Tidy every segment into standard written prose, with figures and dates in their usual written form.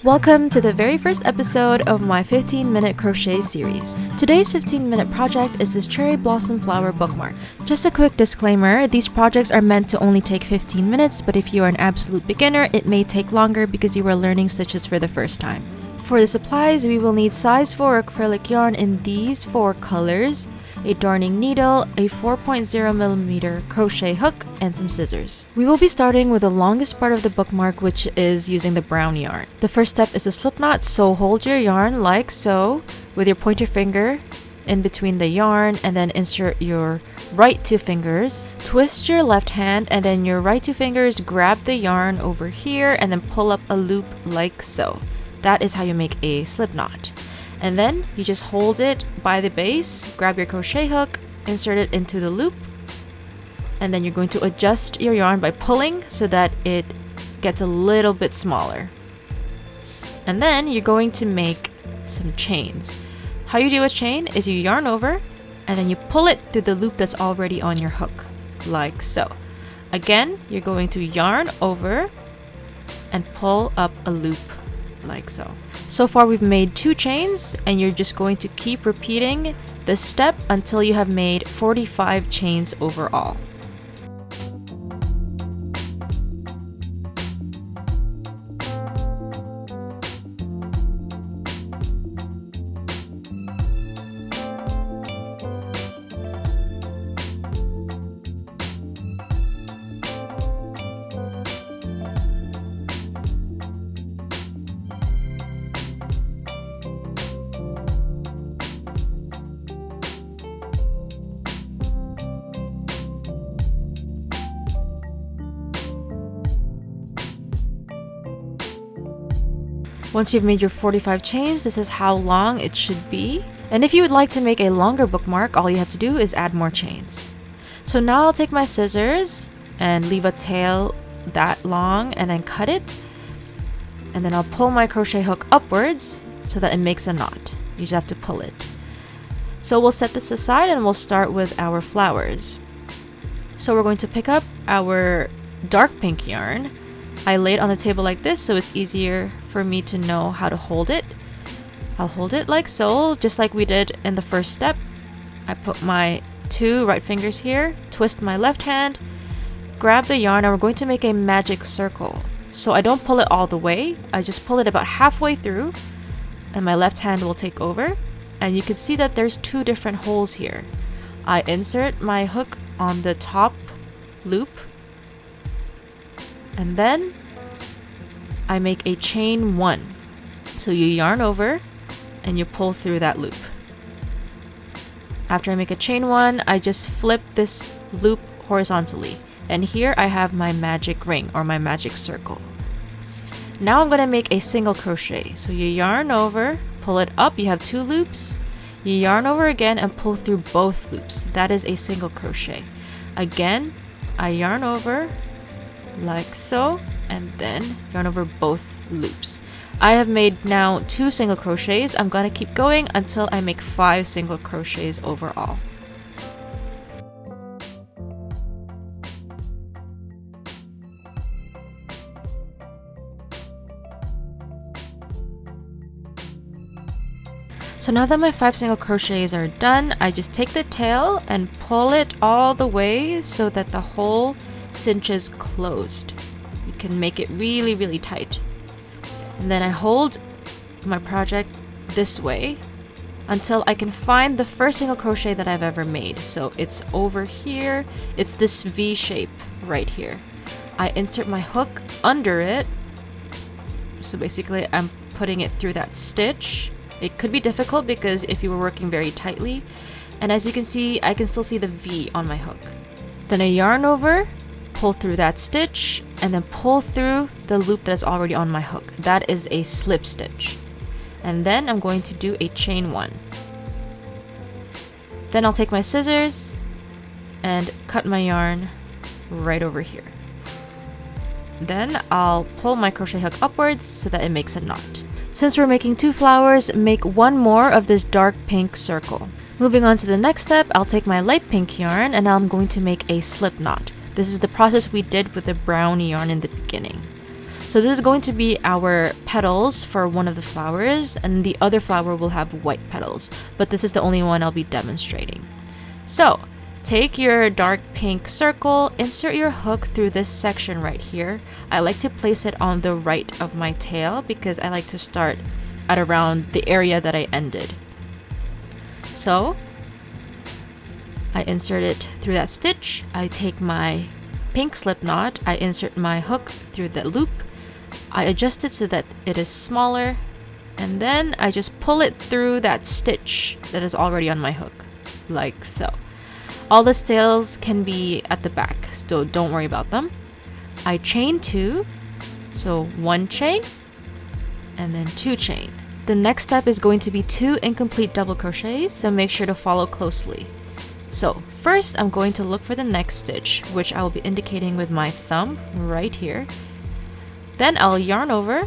Welcome to the very first episode of my 15-minute crochet series. Today's 15-minute project is this Cherry Blossom Flower Bookmark. Just a quick disclaimer, these projects are meant to only take 15 minutes, but if you are an absolute beginner, it may take longer because you are learning stitches for the first time. For the supplies, we will need size 4 acrylic yarn in these 4 colors, a darning needle, a 4.0mm crochet hook, and some scissors. We will be starting with the longest part of the bookmark, which is using the brown yarn. The first step is a slip knot, so hold your yarn like so with your pointer finger in between the yarn and then insert your right 2 fingers. Twist your left hand and then your right 2 fingers grab the yarn over here and then pull up a loop like so. That is how you make a slip knot. And then you just hold it by the base, grab your crochet hook, insert it into the loop, and then you're going to adjust your yarn by pulling so that it gets a little bit smaller. And then you're going to make some chains. How you do a chain is you yarn over and then you pull it through the loop that's already on your hook, like so. Again, you're going to yarn over and pull up a loop like so. So far we've made 2 chains and you're just going to keep repeating this step until you have made 45 chains overall. Once you've made your 45 chains, this is how long it should be. And if you would like to make a longer bookmark, all you have to do is add more chains. So now I'll take my scissors and leave a tail that long and then cut it. And then I'll pull my crochet hook upwards so that it makes a knot. You just have to pull it. So we'll set this aside and we'll start with our flowers. So we're going to pick up our dark pink yarn. I lay it on the table like this so it's easier for me to know how to hold it. I'll hold it like so, just like we did in the first step. I put my 2 right fingers here, twist my left hand, grab the yarn, and we're going to make a magic circle. So I don't pull it all the way, I just pull it about halfway through, and my left hand will take over. And you can see that there's 2 different holes here. I insert my hook on the top loop, and then I make a chain 1. So you yarn over and you pull through that loop. After I make a chain 1, I just flip this loop horizontally. And here I have my magic ring or my magic circle. Now I'm going to make a single crochet. So you yarn over, pull it up, you have 2 loops. You yarn over again and pull through both loops. That is a single crochet. Again, I yarn over like so, and then yarn over both loops. I have made now 2 single crochets. I'm going to keep going until I make 5 single crochets overall. So now that my 5 single crochets are done, I just take the tail and pull it all the way so that the whole cinches closed. You can make it really, really tight. And then I hold my project this way until I can find the first single crochet that I've ever made. So it's over here. It's this V shape right here. I insert my hook under it. So basically I'm putting it through that stitch. It could be difficult because if you were working very tightly. And as you can see, I can still see the V on my hook. Then I yarn over, pull through that stitch, and then pull through the loop that's already on my hook. That is a slip stitch. And then I'm going to do a chain 1. Then I'll take my scissors and cut my yarn right over here. Then I'll pull my crochet hook upwards so that it makes a knot. Since we're making 2 flowers, make 1 more of this dark pink circle. Moving on to the next step, I'll take my light pink yarn and now I'm going to make a slip knot. This is the process we did with the brown yarn in the beginning. So this is going to be our petals for one of the flowers, and the other flower will have white petals, but this is the only one I'll be demonstrating. So take your dark pink circle, insert your hook through this section right here. I like to place it on the right of my tail because I like to start at around the area that I ended. So I insert it through that stitch. I take my pink slip knot, I insert my hook through that loop, I adjust it so that it is smaller, and then I just pull it through that stitch that is already on my hook, like so. All the tails can be at the back, so don't worry about them. I chain 2, so 1 chain and then 2 chain. The next step is going to be 2 incomplete double crochets, so make sure to follow closely. So first I'm going to look for the next stitch, which I will be indicating with my thumb right here. Then I'll yarn over,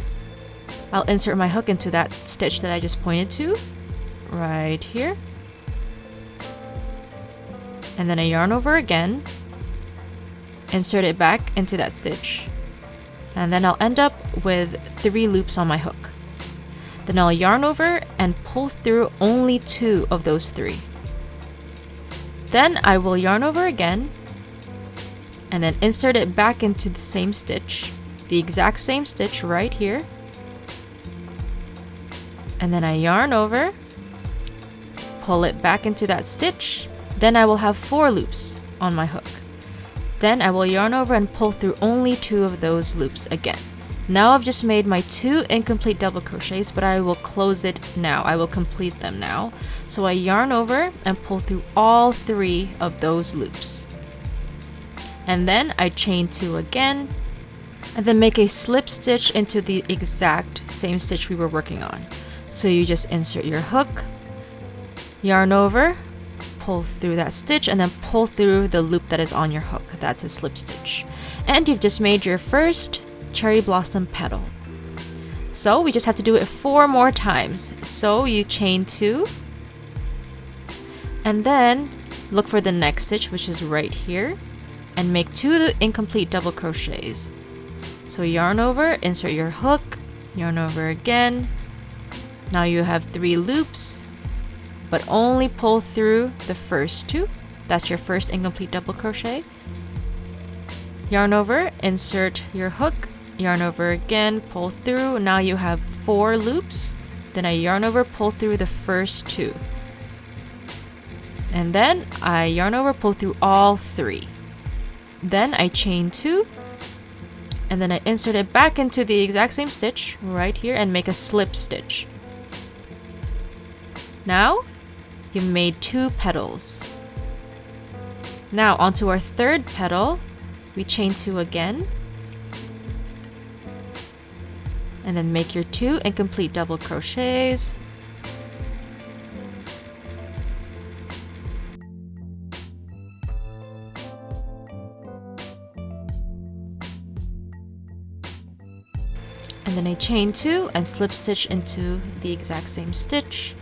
I'll insert my hook into that stitch that I just pointed to, right here. And then I yarn over again, insert it back into that stitch, and then I'll end up with 3 loops on my hook. Then I'll yarn over and pull through only 2 of those 3. Then I will yarn over again and then insert it back into the same stitch, the exact same stitch right here. And then I yarn over, pull it back into that stitch. Then I will have 4 loops on my hook. Then I will yarn over and pull through only 2 of those loops again. Now I've just made my 2 incomplete double crochets, but I will close it now. I will complete them now. So I yarn over and pull through all 3 of those loops. And then I chain 2 again, and then make a slip stitch into the exact same stitch we were working on. So you just insert your hook, yarn over, pull through that stitch, and then pull through the loop that is on your hook. That's a slip stitch. And you've just made your first cherry blossom petal. So we just have to do it 4 more times. So you chain 2, and then look for the next stitch, which is right here, and make 2 incomplete double crochets. So yarn over, insert your hook, yarn over again. Now you have 3 loops, but only pull through the first 2. That's your first incomplete double crochet. Yarn over, insert your hook, yarn over again, pull through. Now you have 4 loops. Then I yarn over, pull through the first 2. And then I yarn over, pull through all 3. Then I chain 2, and then I insert it back into the exact same stitch right here and make a slip stitch. Now you made 2 petals. Now onto our third petal, we chain 2 again, and then make your 2 incomplete double crochets. And then I chain 2 and slip stitch into the exact same stitch.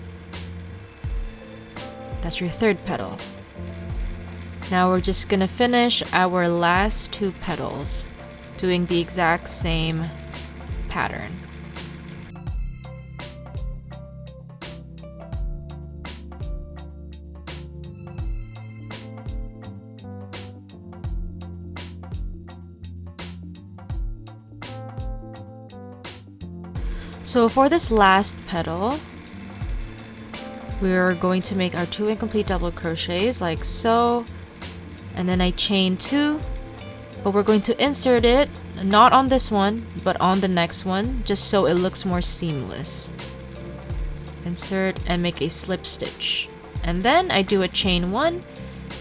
That's your third petal. Now we're just gonna finish our last 2 petals, doing the exact same pattern. So for this last petal, we're going to make our 2 incomplete double crochets like so, and then I chain 2, but we're going to insert it not on this one but on the next one, just so it looks more seamless. Insert and make a slip stitch, and then I do a chain 1,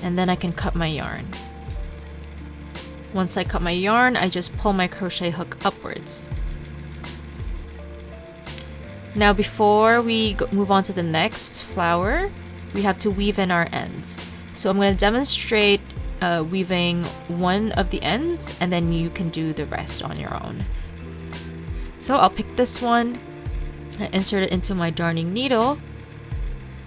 and then I can cut my yarn. Once I cut my yarn, I just pull my crochet hook upwards. Now before we move on to the next flower, we have to weave in our ends. So I'm going to demonstrate weaving one of the ends, and then you can do the rest on your own. So I'll pick this one, I insert it into my darning needle,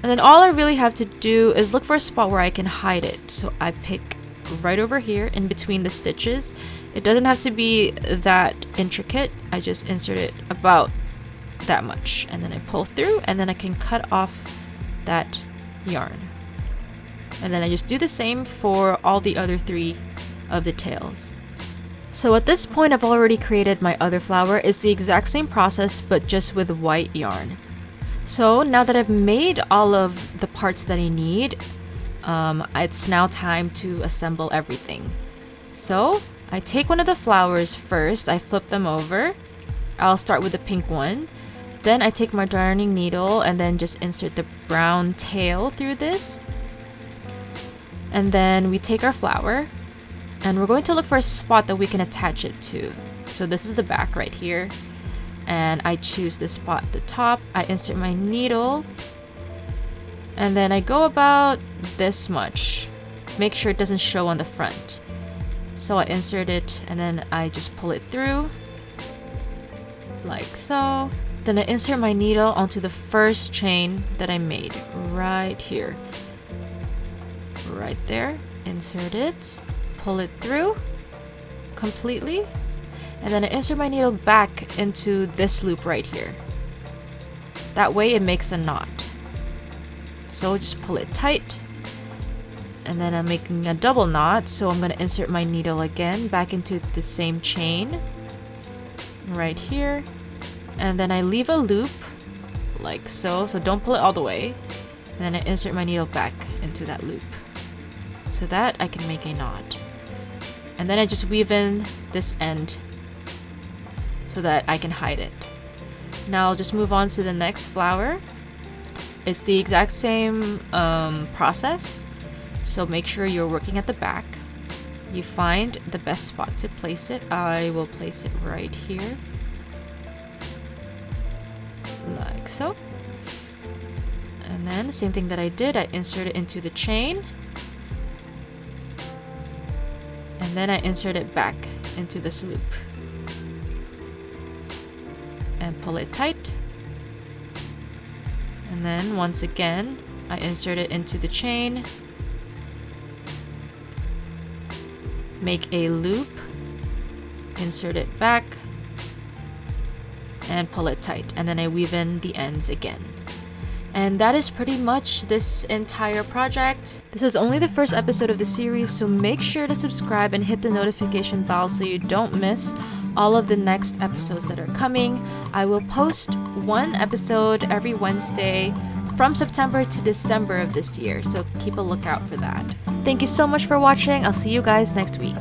and then all I really have to do is look for a spot where I can hide it. So I pick right over here in between the stitches. It doesn't have to be that intricate. I just insert it about that much, and then I pull through, and then I can cut off that yarn. And then I just do the same for all the other 3 of the tails. So at this point, I've already created my other flower. It's the exact same process, but just with white yarn. So now that I've made all of the parts that I need, it's now time to assemble everything. So I take one of the flowers first, I flip them over. I'll start with the pink one. Then I take my darning needle and then just insert the brown tail through this. And then we take our flower and we're going to look for a spot that we can attach it to. So this is the back right here. And I choose the spot at the top. I insert my needle. And then I go about this much. Make sure it doesn't show on the front. So I insert it and then I just pull it through. Like so. Then I insert my needle onto the first chain that I made right here. Right there. Insert it. Pull it through completely. And then I insert my needle back into this loop right here. That way it makes a knot. So just pull it tight. And then I'm making a double knot, so I'm going to insert my needle again back into the same chain right here. And then I leave a loop like so, so don't pull it all the way. And then I insert my needle back into that loop so that I can make a knot. And then I just weave in this end so that I can hide it. Now I'll just move on to the next flower. It's the exact same process, so make sure you're working at the back. You find the best spot to place it. I will place it right here. Like so. And then the same thing that I did, I insert it into the chain. And then I insert it back into this loop. And pull it tight. And then once again, I insert it into the chain. Make a loop. Insert it back. And pull it tight. And then I weave in the ends again. And that is pretty much this entire project. This is only the first episode of the series, so make sure to subscribe and hit the notification bell so you don't miss all of the next episodes that are coming. I will post one episode every Wednesday from September to December of this year, so keep a lookout for that. Thank you so much for watching. I'll see you guys next week.